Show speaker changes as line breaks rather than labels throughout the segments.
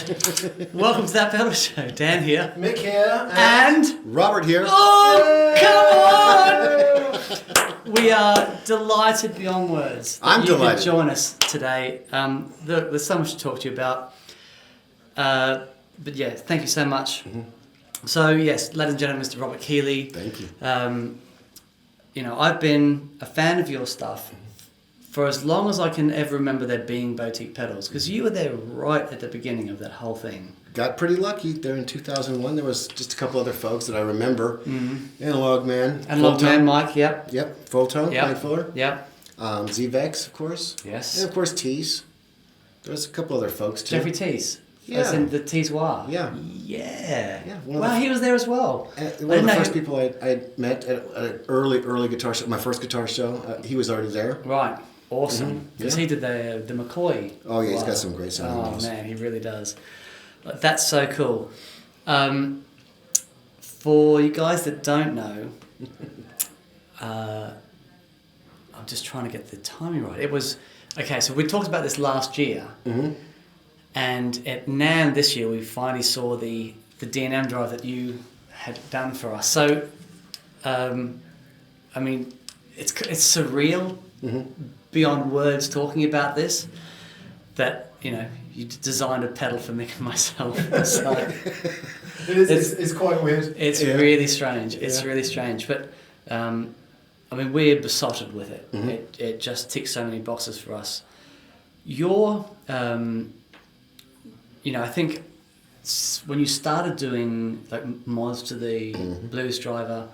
right. Welcome to That Pedal Show. Dan here.
Mick here.
And
Robert here.
Oh, come on! We are delighted beyond words that you
delighted.
could join us today. There's so much to talk to you about. But yeah, thank you so much. Mm-hmm. So yes, ladies and gentlemen, Mr. Robert Keeley.
Thank you.
You know, I've been a fan of your stuff for as long as I can ever remember there being boutique pedals, because you were there right at the beginning of that whole thing.
Got pretty lucky there in 2001. There was just a couple other folks that I remember.
Mm-hmm.
Analog Man.
Analog Man, Mike, yep.
Yep, Full Tone,
Yep.
Mike Fuller.
Yep.
Z-Vex, of course.
Yes.
And of course Tees. There was a couple other folks too.
Jeffrey Tees.
Yeah.
As in the Teesoir.
Yeah.
Yeah.
Yeah.
Wow, he was there as well.
One of the first people I met at an early guitar show, my first guitar show, he was already there.
Right. Awesome. Because
Yeah.
he did the McCoy.
Oh yeah, he's got some great sound.
Oh man, he really does. That's so cool. For you guys that don't know, I'm just trying to get the timing right. It was, okay, so we talked about this last year.
Mm-hmm.
And at NAMM this year, we finally saw the D&M drive that you had done for us. So, I mean, it's surreal, beyond words talking about this, that, you know, you designed a pedal for Mick and myself. So
It's quite weird.
it's really strange. It's really strange. But, I mean, we're besotted with it. Mm-hmm. It just ticks so many boxes for us. Your... you know, I think when you started doing like mods to the Blues Driver,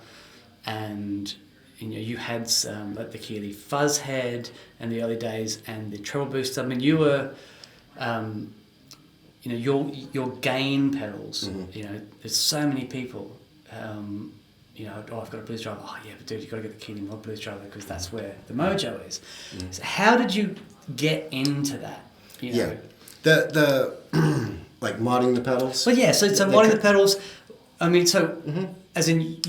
and you know you had some like the Keeley Fuzz Head in the early days and the treble boost. I mean, you were, you know, your gain pedals. You know, there's so many people. You know, oh, I've got a Blues Driver. Oh yeah, but dude, you got to get the Keeley Mod Blues Driver because that's where the mojo is. So how did you get into that? You know?
Yeah. The like modding the pedals.
Well, yeah. So modding the pedals. I mean, so as in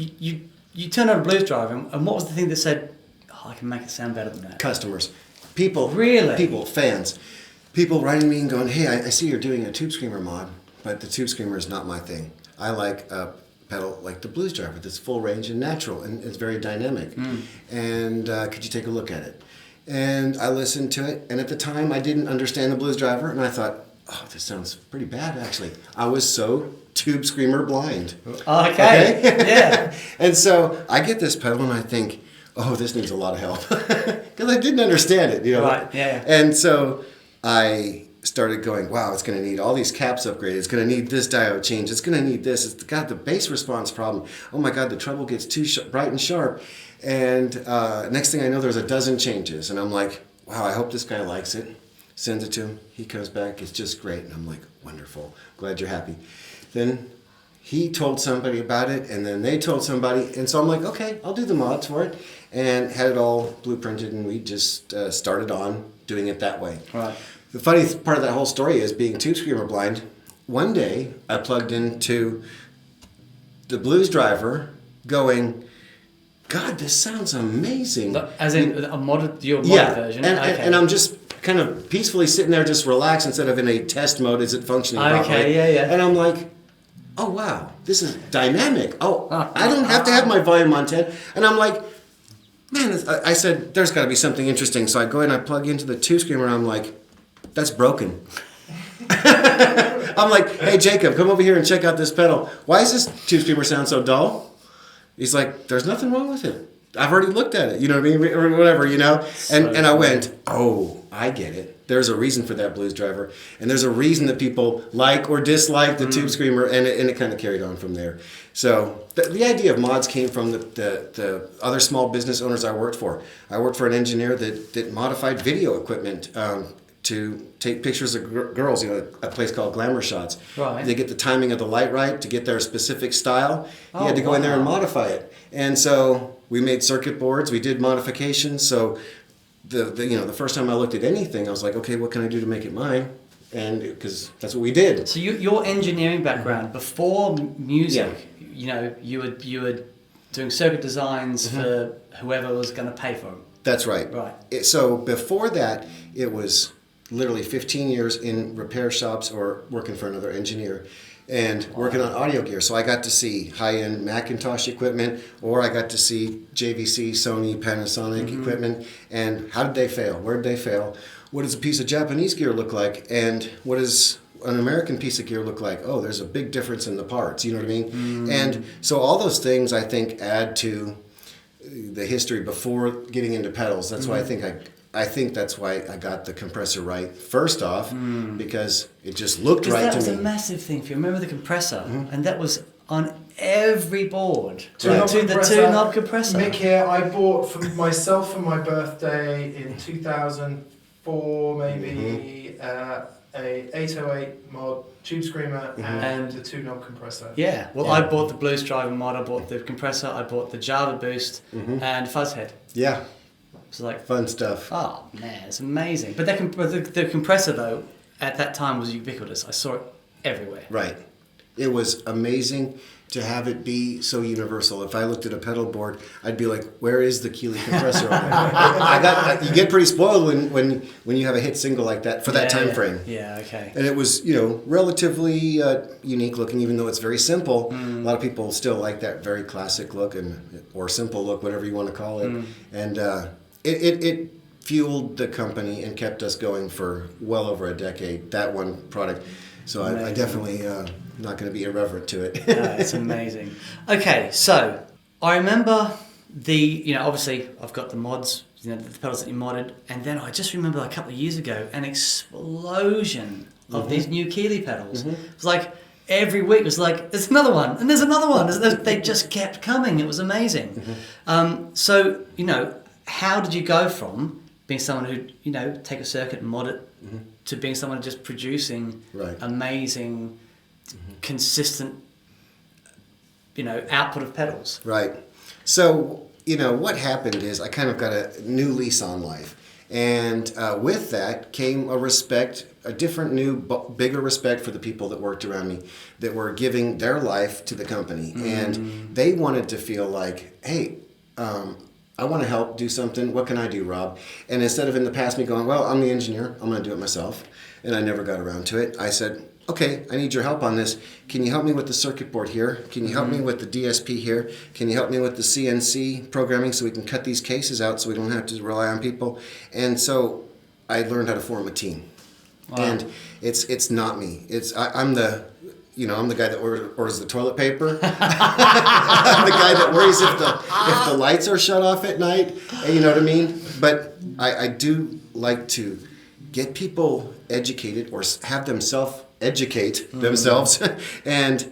you turned on a Blues Driver, and what was the thing that said, "Oh, I can make it sound better than that"?
Customers, people,
Really?
people, fans, people writing me and going, "Hey, I see you're doing a Tube Screamer mod, but the Tube Screamer is not my thing. I like a pedal like the Blues Driver that's full range and natural, and it's very dynamic. And could you take a look at it?" And I listened to it, and at the time I didn't understand the Blues Driver, and I thought, oh, this sounds pretty bad actually. I was so Tube Screamer blind.
Okay. Yeah.
And so I get this pedal and I think, oh, this needs a lot of help. Because I didn't understand it, you know.
Right, yeah.
And so I started going, wow, it's going to need all these caps upgraded. It's going to need this diode change. It's going to need this. It's got the bass response problem. Oh my God, the treble gets too bright and sharp. And next thing I know, there's a dozen changes. And I'm like, wow, I hope this guy likes it. Sends it to him. He comes back. It's just great. And I'm like, wonderful. Glad you're happy. Then he told somebody about it. And then they told somebody. And so I'm like, okay, I'll do the mods for it. And had it all blueprinted. And we just started on doing it that way.
Right.
The funny part of that whole story is being Tube Screamer blind. One day I plugged into the Blues Driver going, God, this sounds amazing.
As in your modded version?
And I'm just kind of peacefully sitting there just relaxed instead of in a test mode. Is it functioning properly?
Okay, yeah.
And I'm like, oh, wow, this is dynamic. Oh, I don't have to have my volume on 10. And I'm like, man, I said, there's got to be something interesting. So I go in, I plug into the Tube Screamer, and I'm like, that's broken. I'm like, hey, Jacob, come over here and check out this pedal. Why does this Tube Screamer sound so dull? He's like, there's nothing wrong with it. I've already looked at it, you know what I mean? Or whatever, you know? And I went, oh, I get it. There's a reason for that Blues Driver. And there's a reason that people like or dislike the Tube Screamer, and it kind of carried on from there. So the idea of mods came from the other small business owners I worked for. I worked for an engineer that modified video equipment to take pictures of girls, you know, a place called Glamour Shots.
Right.
They get the timing of the light right to get their specific style. He had to go in there and modify it. And so we made circuit boards, we did modifications. So the first time I looked at anything, I was like, okay, what can I do to make it mine? And because that's what we did.
So your engineering background before music, you know, you were doing circuit designs for whoever was going to pay for them.
That's right.
Right.
So before that, it was literally 15 years in repair shops or working for another engineer and working on audio gear. So I got to see high-end Macintosh equipment, or I got to see JVC, Sony, Panasonic equipment. And how did they fail? Where did they fail? What does a piece of Japanese gear look like? And what does an American piece of gear look like? Oh, there's a big difference in the parts. You know what I mean? And so all those things, I think, add to the history before getting into pedals. That's why I think that's why I got the compressor right first off, because it just looked right to me.
That was a massive thing for you. Remember the compressor, and that was on every board. The two-knob compressor.
Mick here, I bought for myself for my birthday in 2004, maybe a 808 mod tube screamer and a two-knob compressor.
Yeah. Well, I bought the Blues Dragon mod. I bought the compressor. I bought the Java Boost and Fuzzhead.
Yeah.
It's like
fun stuff.
Oh man, it's amazing. But the compressor though, at that time was ubiquitous. I saw it everywhere.
Right. It was amazing to have it be so universal. If I looked at a pedal board, I'd be like, "Where is the Keeley compressor?" You get pretty spoiled when you have a hit single like that for that time frame.
Yeah. Okay.
And it was relatively unique looking, even though it's very simple. A lot of people still like that very classic look or simple look, whatever you want to call it. And it fueled the company and kept us going for well over a decade, that one product. So I definitely not going to be irreverent to it.
It's amazing. Okay, so I remember obviously I've got the mods, the pedals that you modded, and then I just remember a couple of years ago an explosion of these new Keeley pedals. It was like every week it was like, there's another one, and there's another one. They just kept coming. It was amazing. So, how did you go from being someone who, take a circuit and mod it to being someone just producing amazing, consistent, output of pedals?
Right. So, what happened is I kind of got a new lease on life. And with that came a different, new, bigger respect for the people that worked around me, that were giving their life to the company. And they wanted to feel like, hey, I want to help do something. What can I do, Rob? And instead of in the past me going, well, I'm the engineer, I'm going to do it myself, and I never got around to it, I said, okay, I need your help on this. Can you help me with the circuit board here? Can you help me with the DSP here? Can you help me with the CNC programming so we can cut these cases out so we don't have to rely on people? And so I learned how to form a team. Wow. And it's not me. I'm the guy that orders the toilet paper. I'm the guy that worries if the lights are shut off at night. You know what I mean? But I do like to get people educated or have them self-educate themselves and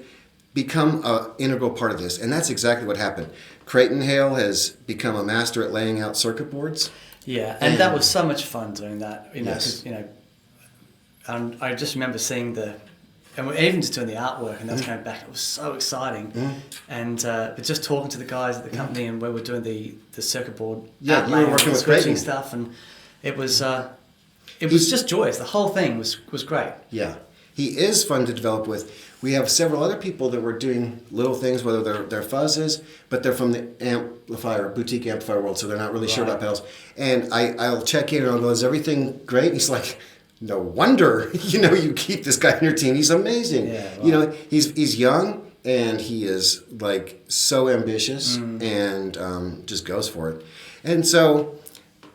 become an integral part of this. And that's exactly what happened. Creighton Hale has become a master at laying out circuit boards.
Yeah, and that was so much fun doing that.
Yes.
And I just remember seeing and we're even just doing the artwork, and that's coming back. It was so exciting, and but just talking to the guys at the company and where we're doing the circuit board,
you were working with Creighton
stuff, and it was just joyous. The whole thing was great.
Yeah, he is fun to develop with. We have several other people that were doing little things, whether they're fuzzes, but they're from the boutique amplifier world, so they're not really sure about pedals. And I'll check in and I'll go, is everything great? And he's like, no wonder, you keep this guy on your team. He's amazing. Yeah, wow. He's young and he is like so ambitious and just goes for it. And so,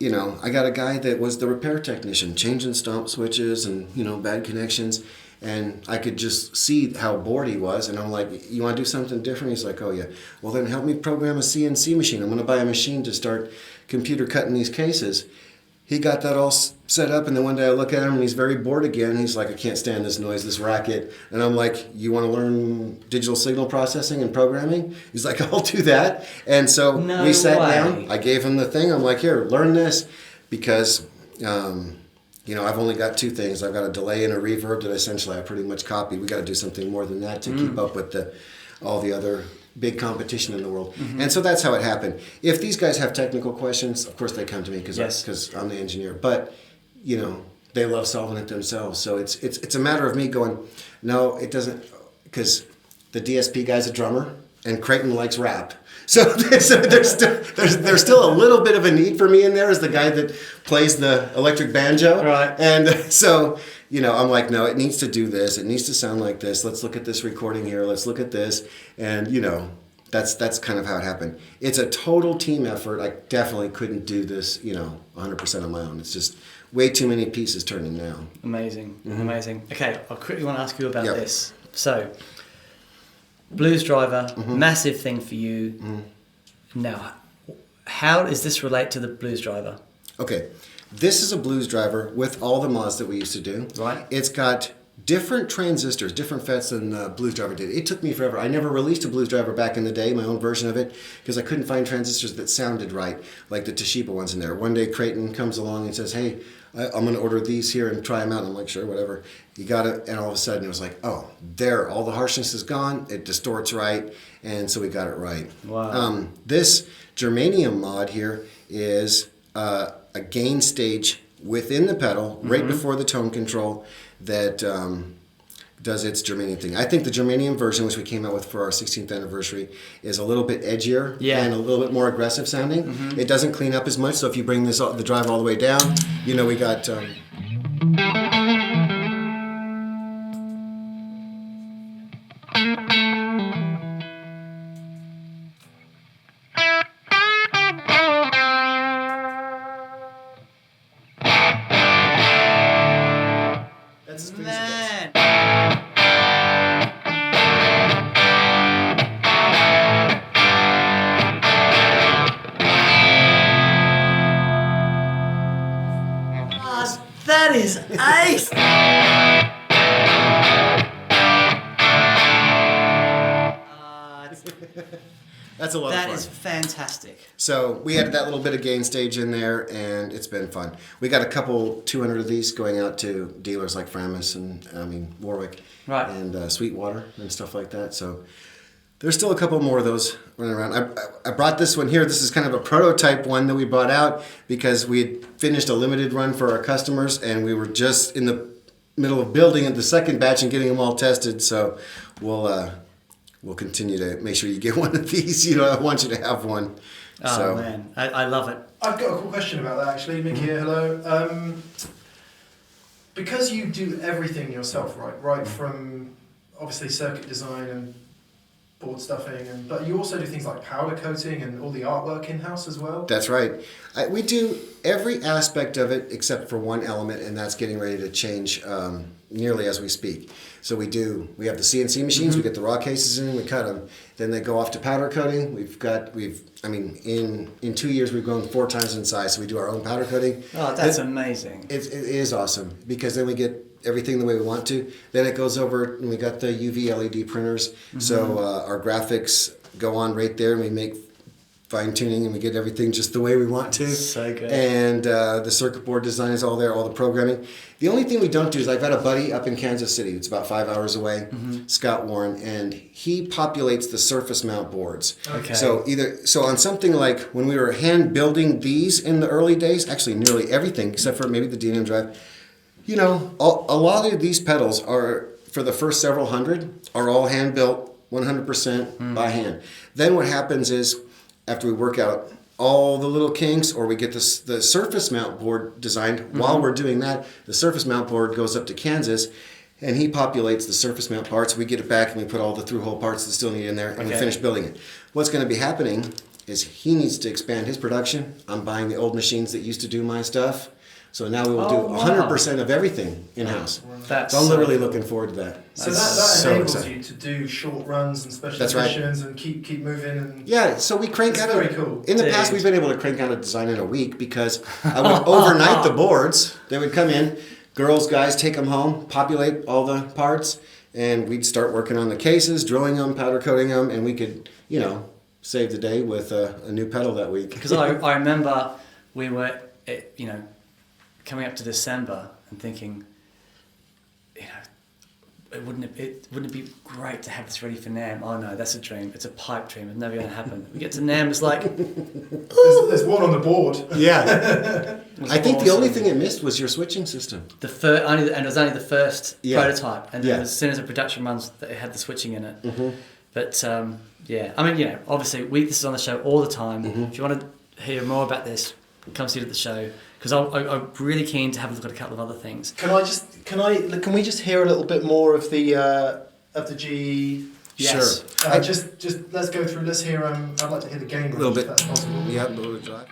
I got a guy that was the repair technician, changing stomp switches and, bad connections. And I could just see how bored he was. And I'm like, you want to do something different? He's like, oh yeah. Well then help me program a CNC machine. I'm going to buy a machine to start computer cutting these cases. He got that all set up, and then one day I look at him, and he's very bored again. He's like, I can't stand this noise, this racket. And I'm like, you want to learn digital signal processing and programming? He's like, I'll do that. And so we sat down. I gave him the thing. I'm like, here, learn this. Because, I've only got two things. I've got a delay and a reverb that essentially I pretty much copied. We got to do something more than that to keep up with all the other big competition in the world. And so that's how it happened. If these guys have technical questions, of course they come to me because I'm the engineer. But, they love solving it themselves. So it's a matter of me going, no, it doesn't, because the DSP guy's a drummer and Creighton likes rap. So there's still a little bit of a need for me in there as the guy that plays the electric banjo.
Right.
And so, I'm like, no, it needs to do this. It needs to sound like this. Let's look at this recording here. Let's look at this. And, that's kind of how it happened. It's a total team effort. I definitely couldn't do this, 100% on my own. It's just way too many pieces turning now.
Amazing. Amazing. Okay, I quickly want to ask you about
Yep.
this. So, Blues Driver, massive thing for you. Now, how does this relate to the Blues Driver?
Okay, this is a Blues Driver with all the mods that we used to do.
Right.
It's got different transistors, different FETs than Blues Driver did. It took me forever. I never released a Blues Driver back in the day, my own version of it, because I couldn't find transistors that sounded right, like the Toshiba ones in there. One day Creighton comes along and says, hey, I'm going to order these here and try them out. And I'm like, sure, whatever. You got it. And all of a sudden it was like, oh, there, all the harshness is gone. It distorts right. And so we got it right.
Wow.
This Germanium mod here is a gain stage within the pedal, right before the tone control, that does its Germanium thing. I think the Germanium version, which we came out with for our 16th anniversary, is a little bit edgier and a little bit more aggressive sounding. It doesn't clean up as much, so if you bring the drive all the way down, we got... That's as clean as it gets.
That is ace!
That's a lot of fun.
That is fantastic.
So we added that little bit of gain stage in there, and it's been fun. We got a couple 200 of these going out to dealers like Framus and Warwick,
right,
and Sweetwater and stuff like that. So there's still a couple more of those running around. I brought this one here. This is kind of a prototype one that we brought out because we had finished a limited run for our customers, and we were just in the middle of building the second batch and getting them all tested. So we'll continue to make sure you get one of these. I want you to have one.
Oh, man. I love it.
I've got a cool question about that, actually. Mick here, hello. Because you do everything yourself, right from obviously circuit design and board stuffing, but you also do things like powder coating and all the artwork in-house as well?
That's right. We do every aspect of it except for one element, and that's getting ready to change nearly as we speak. So we have the CNC machines, we get the raw cases in, we cut them. Then they go off to powder coating. In 2 years we've grown 4 times in size, so we do our own powder coating.
Oh, that's amazing.
It is awesome, because then we get everything the way we want to. Then it goes over, and we got the UV LED printers, so our graphics go on right there, and we make fine tuning, and we get everything just the way we want to.
So good.
And the circuit board design is all there, all the programming. The only thing we don't do is I've got a buddy up in Kansas City. It's about 5 hours away, Scott Warren, and he populates the surface mount boards.
Okay.
So on something like when we were hand building these in the early days, actually nearly everything except for maybe the DNM drive, a lot of these pedals are, for the first several hundred, are all hand built 100% by hand. Then what happens is, after we work out all the little kinks, or we get the surface mount board designed, while we're doing that, the surface mount board goes up to Kansas, and he populates the surface mount parts. We get it back, and we put all the through-hole parts that still need in there, and we finish building it. What's going to be happening is he needs to expand his production. I'm buying the old machines that used to do my stuff. So now we will do 100% of everything in-house. So I'm literally looking forward to that.
So that enables you to do short runs and special editions and keep moving. And
yeah, so we crank out.
Very cool.
In the past, we've been able to crank out a design in a week because I would overnight the boards. They would come in, girls, guys, take them home, populate all the parts, and we'd start working on the cases, drilling them, powder coating them, and we could, save the day with a new pedal that week.
Because I remember we were, coming up to December and thinking, wouldn't it be great to have this ready for NAMM? Oh no, that's a dream. It's a pipe dream. It's never going to happen. We get to NAMM, it's like...
there's one on the board.
Yeah. I think the only thing it missed was your switching system.
And it was only the first prototype. And then as soon as the production runs, it had the switching in it. But yeah, I mean, obviously this is on the show all the time. If you want to hear more about this, come see it at the show, because I'm really keen to have a look at a couple of other things.
Can we just hear a little bit more of the G?
Yes.
Sure.
Just let's go through. Let's hear. I'd like to hear the gain
A little
range,
bit.
if that's possible.
Yeah, a little bit drive.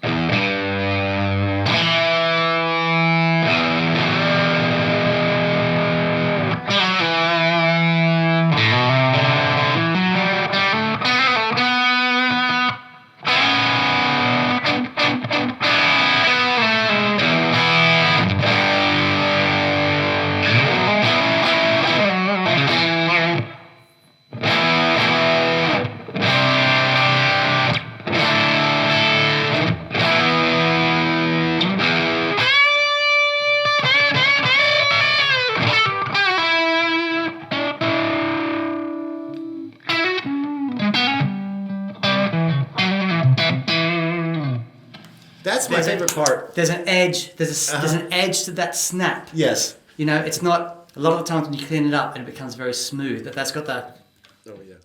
That's my favorite part.
There's an edge. There's an edge to that snap.
Yes.
It's not a lot of the times when you clean it up and it becomes very smooth. But that's got that.
Oh yeah.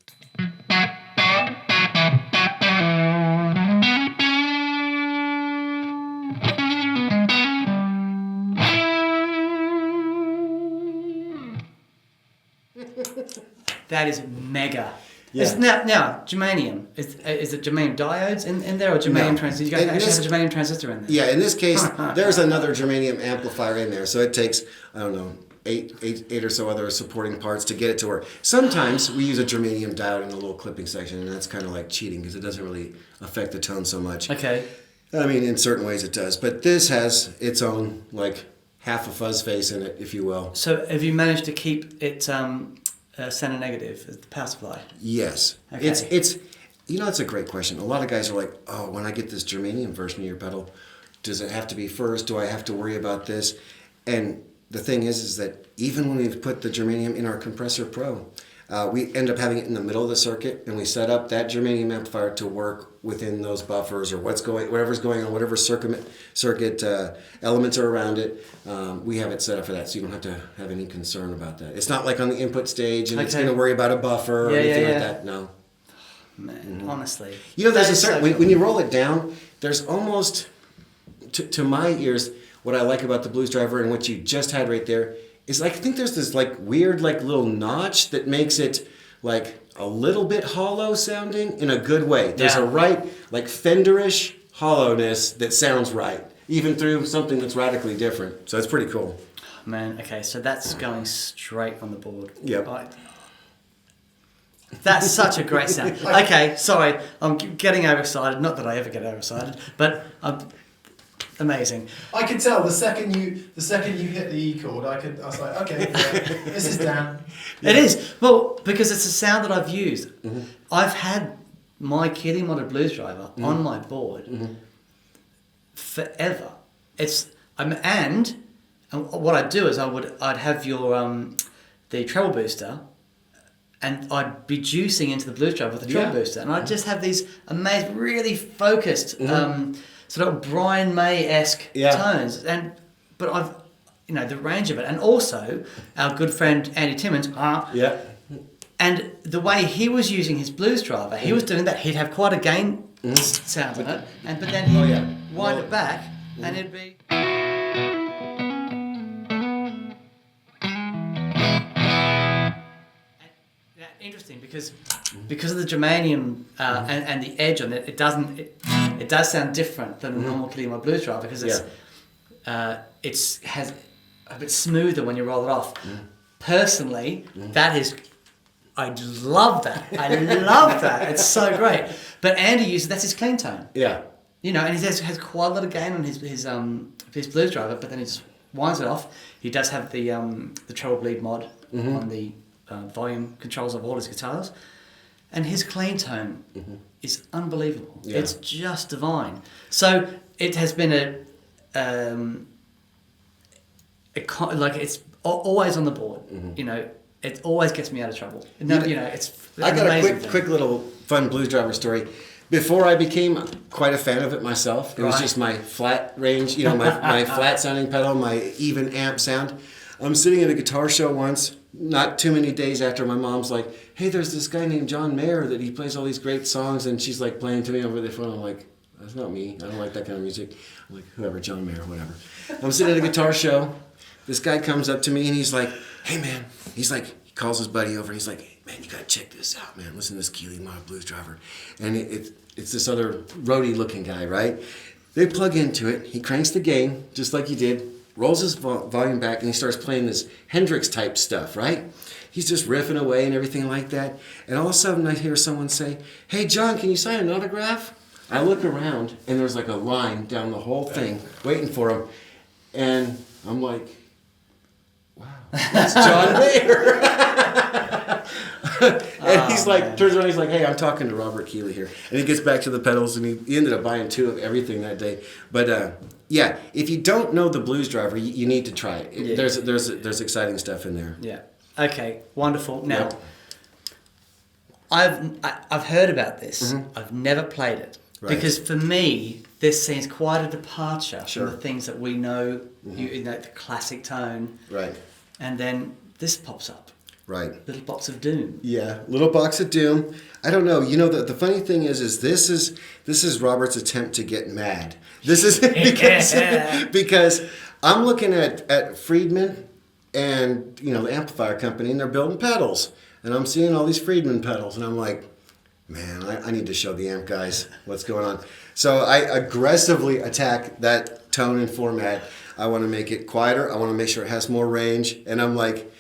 That is mega.
Yeah.
Now, germanium. Is it germanium diodes in there or germanium transistors? You guys actually have a germanium transistor in there?
Yeah, in this case, there's another germanium amplifier in there. So it takes, I don't know, eight or so other supporting parts to get it to work. Sometimes we use a germanium diode in a little clipping section, and that's kind of like cheating because it doesn't really affect the tone so much.
Okay.
I mean, in certain ways it does. But this has its own, like, half a fuzz face in it, if you will.
So have you managed to keep it center negative as the power supply?
Yes.
Okay.
It's it's a great question. A lot of guys are like, oh, when I get this germanium version of your pedal, does it have to be first? Do I have to worry about this? And the thing is that even when we've put the germanium in our Compressor Pro, we end up having it in the middle of the circuit, and we set up that germanium amplifier to work within those buffers or whatever's going on, whatever circuit elements are around it. We have it set up for that, so you don't have to have any concern about that. It's not like on the input stage, and it's going to worry about a buffer or anything like that. No.
Man, honestly.
There's a certain when you roll it down, there's almost to my ears what I like about the Blues Driver and what you just had right there is like I think there's this like weird like little notch that makes it like a little bit hollow sounding in a good way. There's a right like Fenderish hollowness that sounds right, even through something that's radically different. So it's pretty cool.
Man, okay, so that's going straight on the board.
Yep.
That's such a great sound. Okay, sorry, I'm getting overexcited. Not that I ever get overexcited, but amazing.
I could tell the second you hit the E chord, I was like, okay, this is down.
It is. Well, because it's a sound that I've used. Mm-hmm. I've had my Keeley modded Blues Driver on my board forever. And what I'd do is I'd have your the treble booster, and I'd be juicing into the Blues Driver with the treble booster, and I'd just have these amazing, really focused, sort of Brian May-esque tones. But I've, the range of it, and also our good friend Andy Timmons. And the way he was using his Blues Driver, he was doing that. He'd have quite a gain sound on it, but then he'd wind it back, and it'd be. Interesting because of the germanium and the edge on it, it does sound different than a normal Keeley mod Blues Driver because it's has a bit smoother when you roll it off. Personally, I love that. I love that. It's so great. But Andy that's his clean tone. Yeah. And he has quite a lot of gain on his Blues Driver, but then he just winds it off. He does have the treble bleed mod on the volume controls of all his guitars, and his clean tone is unbelievable. Yeah. It's just divine. So it has been it's always on the board. It always gets me out of trouble. I got a quick little fun Blues Driver story. Before I became quite a fan of it myself, it was just my flat range, my flat sounding pedal, my even amp sound. I'm sitting at a guitar show once,
not too many days after, my mom's like, hey, there's this guy named John Mayer that he plays all these great songs, and she's like playing to me over the phone. I'm like, that's not me. I don't like that kind of music. I'm like, whoever, John Mayer, whatever. I'm sitting at a guitar show. This guy comes up to me and he's like, hey man, he's like, he calls his buddy over and he's like, hey, man, you gotta check this out, man. Listen to this Keeley Mod blues driver. And it's this other roadie looking guy, right? They plug into it. He cranks the gain, just like he did, rolls his volume back, and he starts playing this Hendrix type stuff, right? He's just riffing away and everything like that. And all of a sudden I hear someone say, hey John, can you sign an autograph? I look around and there's like a line down the whole thing waiting for him. And I'm like, wow, that's John Mayer. And he's like, turns around, he's like, hey, I'm talking to Robert Keeley here. And he gets back to the pedals, and he ended up buying 2 of everything that day. But yeah, if you don't know the blues driver, you need to try it.
Yeah.
There's exciting stuff in there.
Yeah. Okay. Wonderful. Now,
Yep.
I've heard about this.
Mm-hmm.
I've never played it
Right.
because for me, this seems quite a departure
Sure.
from the things that we know. You know, the classic tone,
Right.
and then this pops up.
Right.
Little box of doom.
Yeah, Little Box of Doom. I don't know. You know, the funny thing is this is Robert's attempt to get mad. This is because I'm looking at Friedman and, you know, the amplifier company, and they're building pedals. And I'm seeing all these Friedman pedals, and I'm like, man, I need to show the amp guys what's going on. So I aggressively attack that tone and format. I want to make it quieter. I want to make sure it has more range. And I'm like,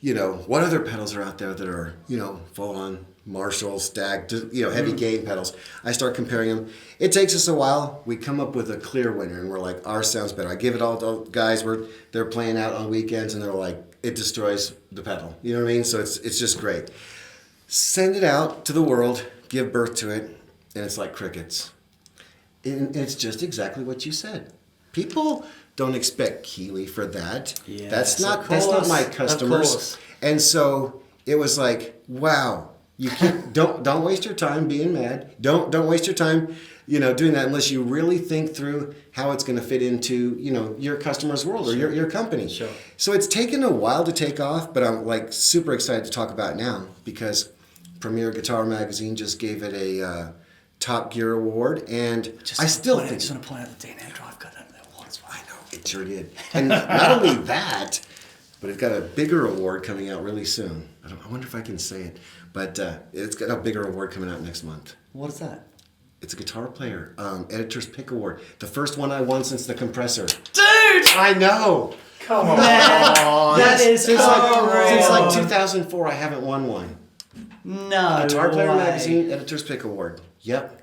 you know, what other pedals are out there that are, you know, full on Marshall, stacked, you know, heavy gain pedals? I start comparing them. It takes us a while. We come up with a clear winner, and we're like, ours sounds better. I give it all to guys they're playing out on weekends, and they're like, it destroys the pedal. You know what I mean? So it's just great. Send it out to the world, give birth to it, and it's like crickets. And it's just exactly what you said. People don't expect Keeley for that.
Yes,
that's not
of course,
my
of
customers.
course.
And so it was like, wow, you can't, don't waste your time being mad. Don't waste your time, you know, doing that unless you really think through how it's going to fit into, you know, your customer's world or your company.
Sure.
So it's taken a while to take off, but I'm like super excited to talk about it now because Premier Guitar Magazine just gave it a Top Gear award, and I still think.
I just want to point out the D&M drive got that awards.
I know, it sure did. And not only that, but it got a bigger award coming out really soon. I wonder if I can say it, but it's got a bigger award coming out next month.
What is that?
It's a guitar player, Editor's Pick Award. The first one I won since the compressor.
Dude!
I know!
Come on.
That is
since
unreal.
like 2004, I haven't won one.
No
Guitar Player
way.
Magazine Editor's Pick Award. Yep.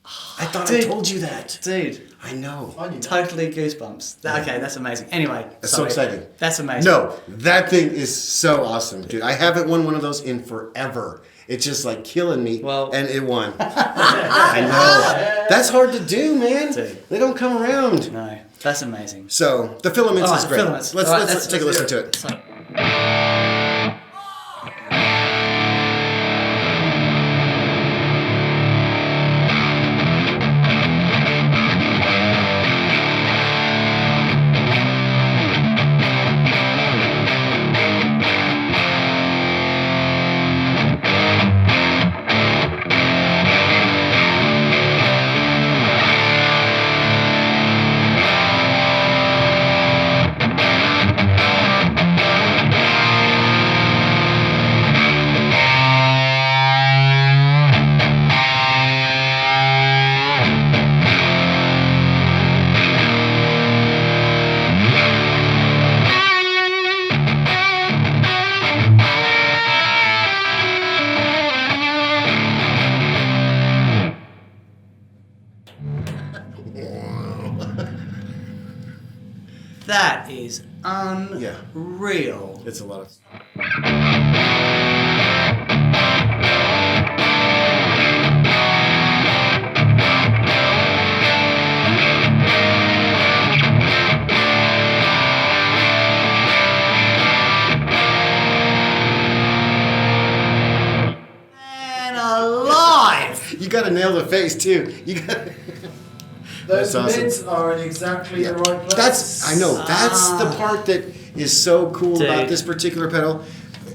I thought
Dude.
I told you that.
Dude,
I know.
I knew that.
totally goosebumps. Okay, that's amazing. Anyway,
That's so
sorry.
exciting.
That's amazing.
No, that thing is so awesome, dude. I haven't won one of those in forever. It's just like killing me,
Well-
and it won. I know. That's hard to do, man.
Dude.
They don't come around.
No, that's amazing.
So the Filaments
All
is
right,
great.
Filaments.
Let's
All right,
let's take a listen to it.
So, that is unreal.
It's a lot of.
Man alive!
You got to nail the face too. You got.
Those
That's awesome.
mids are in exactly the right place.
I know. That's the part that is so cool
Dude.
about this particular pedal.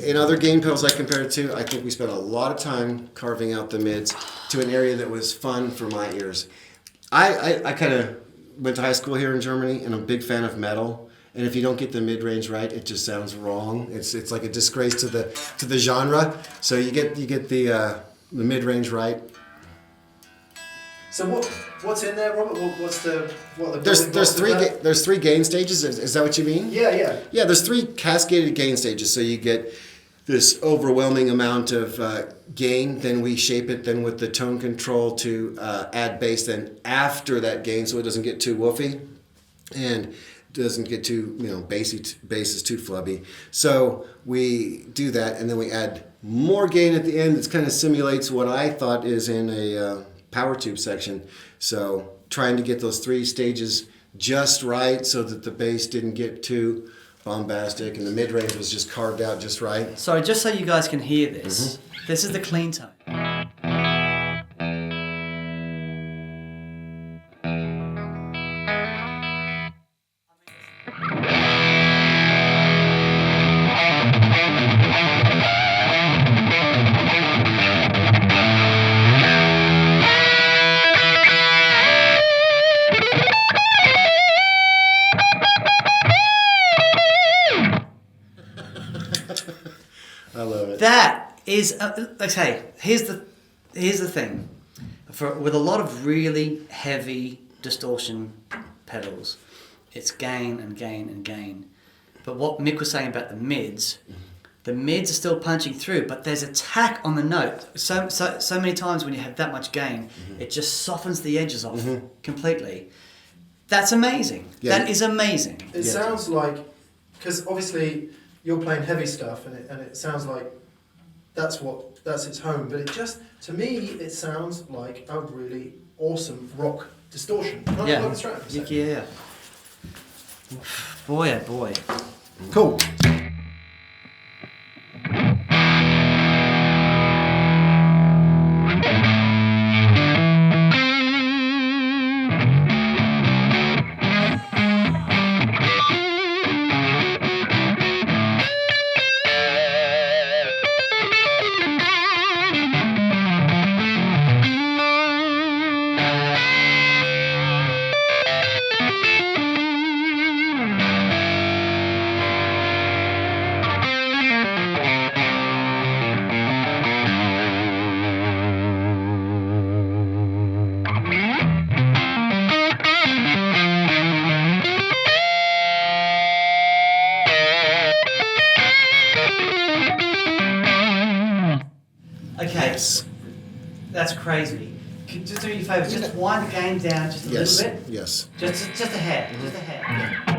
In other gain pedals I compared it to, I think we spent a lot of time carving out the mids to an area that was fun for my ears. I kind of went to high school here in Germany, and I'm a big fan of metal. And if you don't get the mid-range right, it just sounds wrong. It's like a disgrace to the genre. So you get the mid-range right.
So what's in there, Robert? What are the
There's three gain stages. Is that what you mean?
Yeah.
Yeah, there's 3 cascaded gain stages. So you get this overwhelming amount of gain, then we shape it then with the tone control to add bass then after that gain, so it doesn't get too woofy and doesn't get too bass is too flubby. So we do that, and then we add more gain at the end. It kind of simulates what I thought is in a power tube section. So trying to get those 3 stages just right so that the bass didn't get too bombastic and the mid-range was just carved out just right.
So just so you guys can hear this, this is the clean tone.
I love it.
That is okay. Here's the thing. With a lot of really heavy distortion pedals, it's gain and gain and gain. But what Mick was saying about the mids are still punching through, but there's attack on the note. So many times when you have that much gain, it just softens the edges off completely. That's amazing.
Yeah.
That is amazing.
It sounds like, because obviously you're playing heavy stuff, and it sounds like that's its home. But to me, it sounds like a really awesome rock distortion. Not
Yeah.
like the Strat.
Yeah. Boy, oh boy.
Cool.
Okay, that's crazy. Just do me a favour, just wind the gain down just a little bit.
Yes.
Just a hair, just a hair.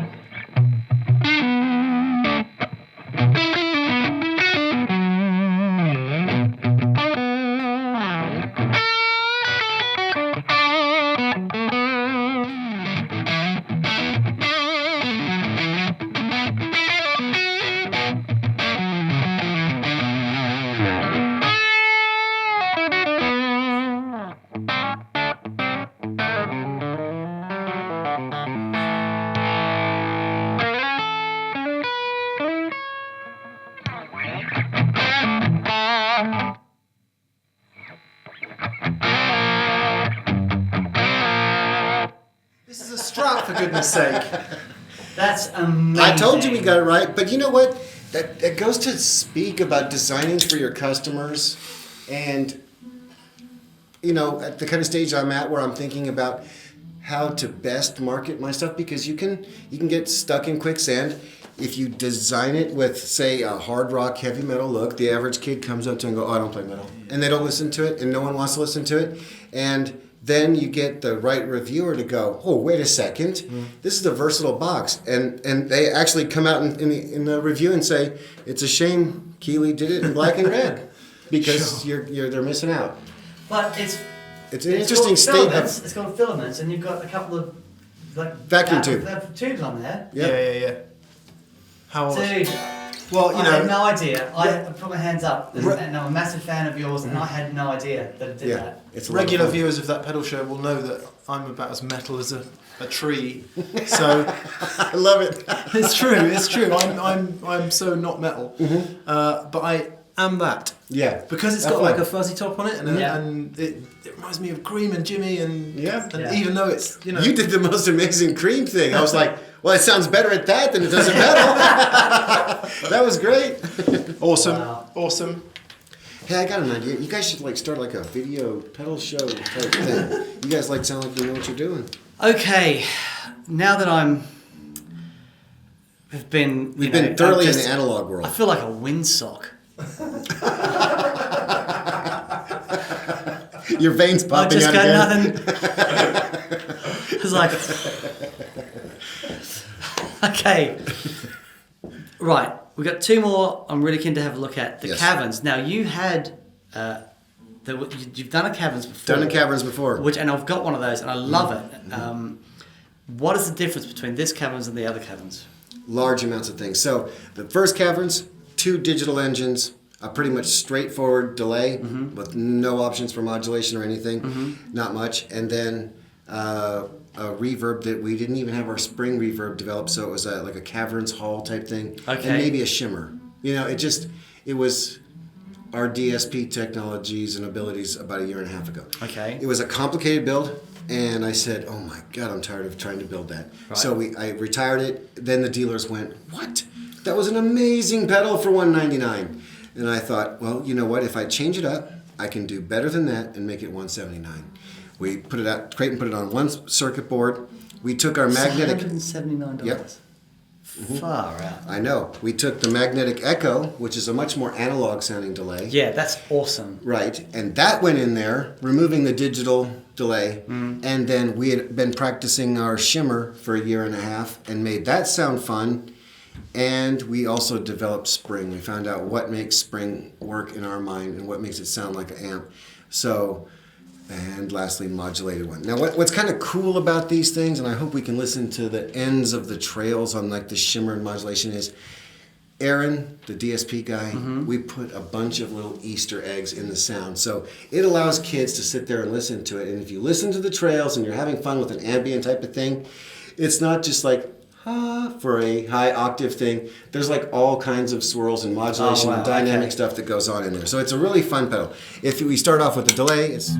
This is a Strat, for goodness sake.
That's amazing.
I told you we got it right, but you know what? That goes to speak about designing for your customers, and at the kind of stage I'm at where I'm thinking about how to best market my stuff, because you can get stuck in quicksand if you design it with, say, a hard rock heavy metal look. The average kid comes up to and go, "Oh, I don't play metal," and they don't listen to it, and no one wants to listen to it, and then you get the right reviewer to go, "Oh, wait a second, this is a versatile box," and they actually come out in the review and say, "It's a shame Keeley did it in black and red," because they're missing out.
But it's
an interesting
called
state.
Filaments. It's called Filaments, and you've got a couple of
Vacuum tube.
tubes on there.
Yeah. How old?
Dude,
Well, you
I
know,
had no idea. I put my hands up, and I'm a massive fan of yours, and I had no idea that it did that.
It's a lot of
regular
fun.
viewers of that pedal show will know that I'm about as metal as a tree. So
I love it.
it's true. It's true. I'm so not metal, but I am that.
Yeah.
Because it's
Have
got
fun.
like a fuzzy top on it, and it reminds me of Cream and Jimmy, and even though it's
You did the most amazing Cream thing. I was like, well, it sounds better at that than it does at metal. That was great.
awesome,
Wow.
awesome.
Hey, I got an idea. You guys should like start like a video pedal show type thing. You guys like sound like you know what you're doing.
Okay, now that we've been
Thoroughly in the analog world.
I feel like a windsock.
Your veins
I
popping
just
out
got
again.
nothing. It's like, okay, right. We've got two more. I'm really keen to have a look at the
Yes.
Caverns. Now you had, you've done a Caverns before.
Done the Caverns before.
And I've got one of those, and I love it. What is the difference between this Caverns and the other Caverns?
Large amounts of things. So the first Caverns, 2 digital engines, a pretty much straightforward delay with no options for modulation or anything, not much, and then a reverb that we didn't even have our spring reverb developed, so it was like a Caverns Hall type thing, and maybe a shimmer. You know, it was our DSP technologies and abilities about 1.5 years ago.
Okay.
It was a complicated build. And I said, oh my God, I'm tired of trying to build that.
Right.
So I retired it. Then the dealers went, what? That was an amazing pedal for $199. And I thought, well, you know what? If I change it up, I can do better than that and make it $179. We put it out, Creighton put it on one circuit board. We took our magnetic...
$179.
Yep.
Far out.
I know. We took the magnetic echo, which is a much more analog sounding delay.
Yeah, that's awesome.
Right, and that went in there, removing the digital delay, and then we had been practicing our shimmer for 1.5 years and made that sound fun, and we also developed spring. We found out what makes spring work in our mind and what makes it sound like an amp. So, and lastly, modulated one. Now, what's kind of cool about these things, and I hope we can listen to the ends of the trails on like the shimmer and modulation, is Aaron, the DSP guy, we put a bunch of little Easter eggs in the sound. So it allows kids to sit there and listen to it. And if you listen to the trails and you're having fun with an ambient type of thing, it's not just like, for a high octave thing. There's like all kinds of swirls and modulation and dynamic stuff that goes on in there. So it's a really fun pedal. If we start off with the delay, it's...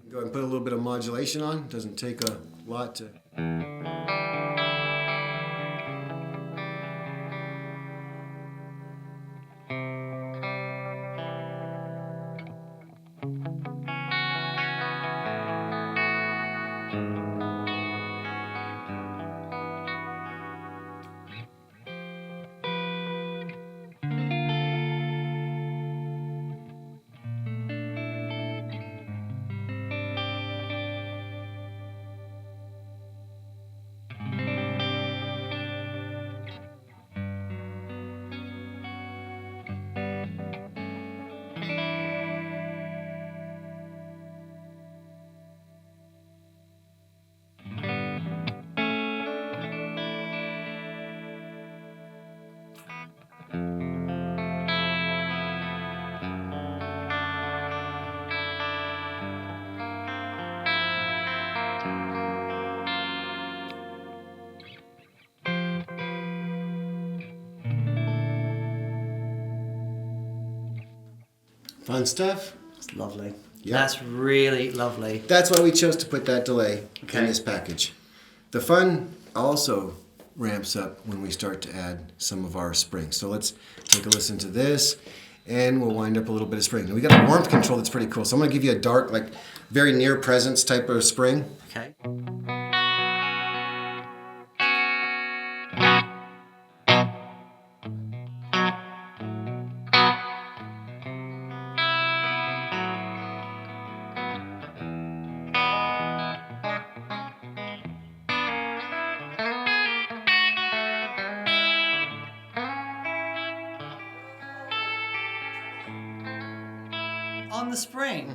Go ahead and put a little bit of modulation on. Doesn't take a lot to... Fun stuff.
That's lovely.
Yeah.
That's really lovely.
That's why we chose to put that delay
Okay.
in this package. The fun also ramps up when we start to add some of our springs. So let's take a listen to this, and we'll wind up a little bit of spring. Now we got a warmth control that's pretty cool. So I'm going to give you a dark, like very near presence type of spring.
Okay. on the spring.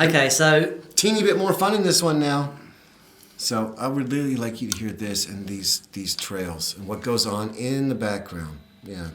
Okay, so
Teeny bit more fun in this one now. So I would really like you to hear this and these trails and what goes on in the background. Yeah.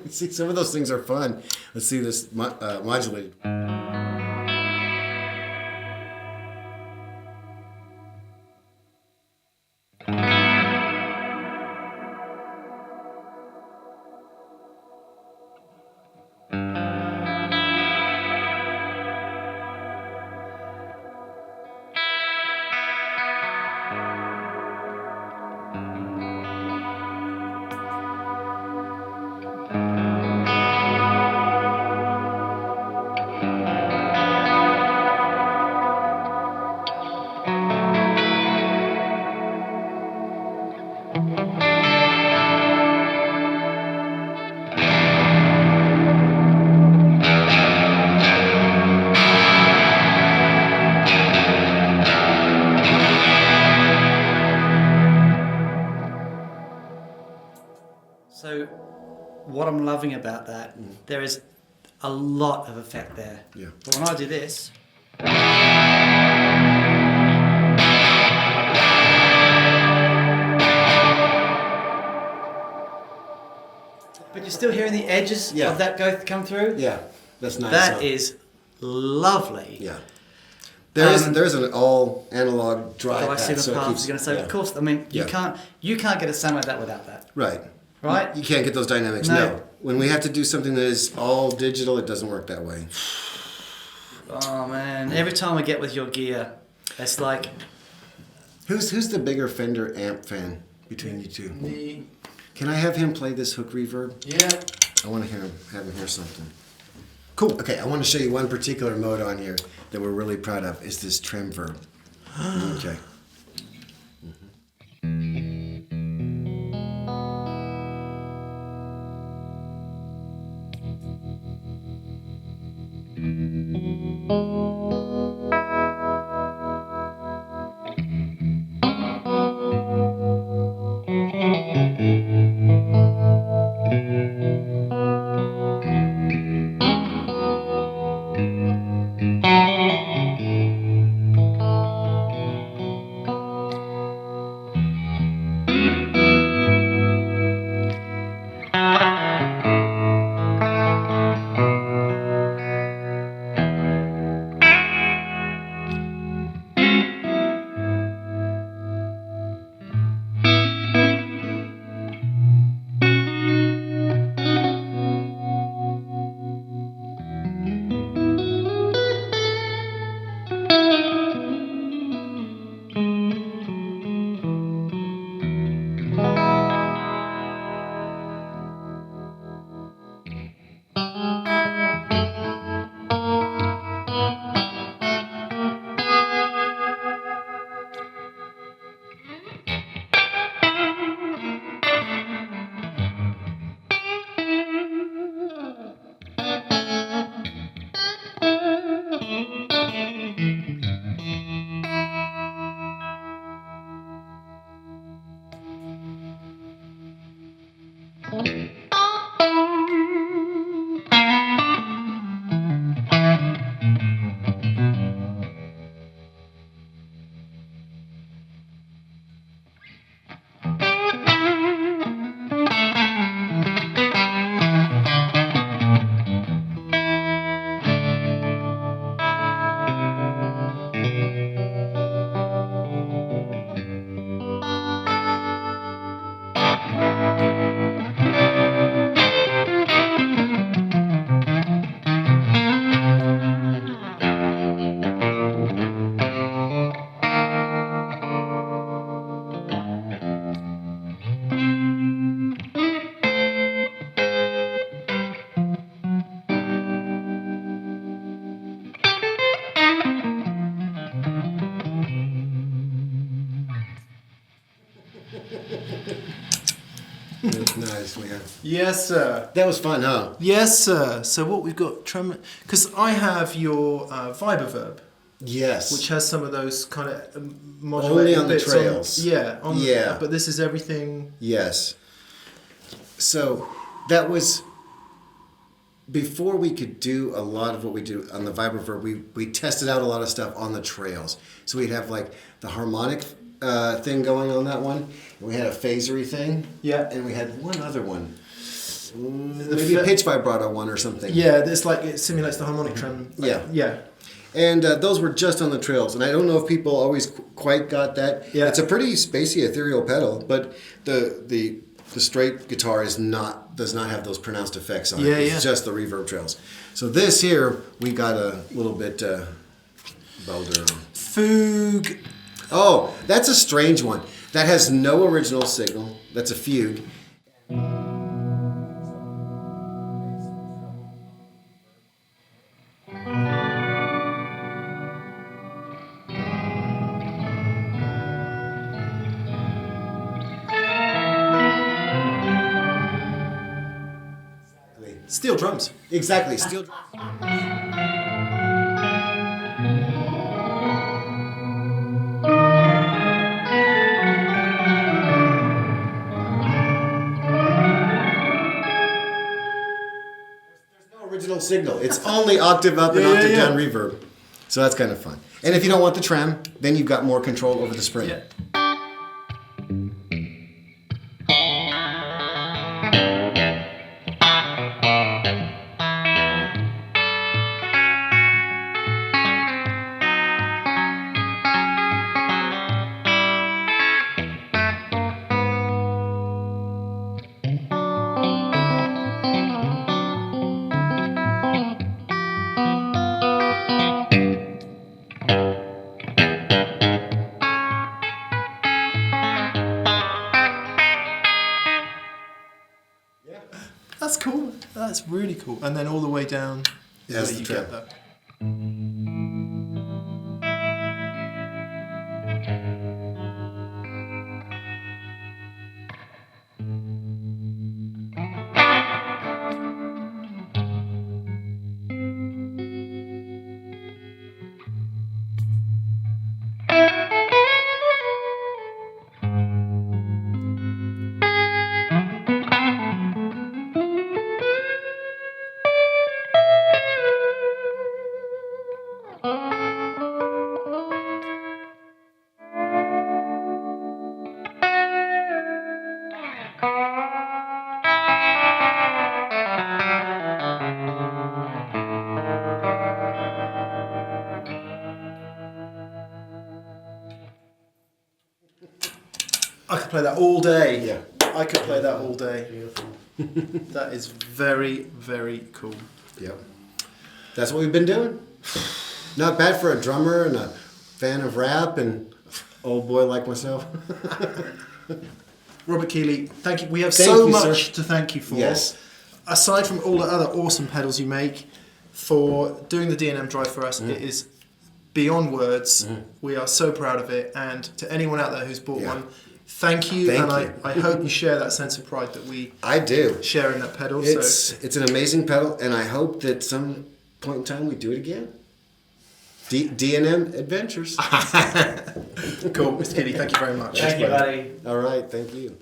See, some of those things are fun. Let's see this modulated.
So, what I'm loving about that, there is a lot of effect there.
Yeah.
But when I do this, but you're still hearing the edges
Yeah.
of that come through.
Yeah, that's nice.
That is lovely.
Yeah. There's an all analog dry
So I
pad,
see the
so it
paths
keeps-
you're going to say.
yeah.
Of course, I mean you
Yeah.
can't get a sound like that without that.
Right.
Right?
You can't get those dynamics.
No.
No. When we have to do something that is all digital, it doesn't work that way.
Oh man! Every time I get with your gear, it's like
Who's the bigger Fender amp fan between you two?
Me.
Can I have him play this Hooke reverb?
Yeah.
I want to have him hear something. Cool. Okay, I want to show you one particular mode on here that we're really proud of. Is this trim verb? Okay. Nice, man.
Yes, sir.
That was fun, huh?
Yes, sir. So what we've got, because I have your Reverb,
Yes.
which has some of those kind of
Only
modulated
on the
bits
trails.
But this is everything.
Yes. So that was before we could do a lot of what we do on the Reverb. We tested out a lot of stuff on the trails. So we'd have like the harmonic thing going on that one. And we had a phasery thing.
Yeah.
And we had one other one. Maybe a pitch vibrato one or something.
Yeah, it's like it simulates the harmonic trem. Yeah.
And those were just on the trails, and I don't know if people always quite got that.
Yeah.
It's a pretty spacey ethereal pedal, but the straight guitar does not have those pronounced effects on it. It's just the reverb trails. So this here we got a little bit bolder.
Fugue.
Oh, that's a strange one. That has no original signal. That's a fugue.
Steel drums.
Exactly. Steel. Original signal. It's only octave up and octave down reverb. So that's kind of fun. And if you don't want the trem, then you've got more control over the spring.
Yeah. That's cool. That's really cool. And then all the way down,
Yes,
you
the trem.
get that. I could play that all day.
Yeah.
I could play that all day.
Beautiful.
That is very, very cool.
Yep. That's what we've been doing. Not bad for a drummer and a fan of rap and old boy like myself.
Robert Keeley, thank you. We have
Thank
so
you,
much
sir.
to thank you for.
Yes.
Aside from all the other awesome pedals you make, for doing the D&M drive for us, it is beyond words. We are so proud of it. And to anyone out there who's bought
Yeah.
one, thank you.
Thank
and
you.
I hope you share that sense of pride that we
I do.
share in that pedal.
It's an amazing pedal, and I hope that some point in time we do it again. D&M Adventures.
Cool. Mr. Keeley, thank you very much.
Thank you, buddy.
All right, thank you.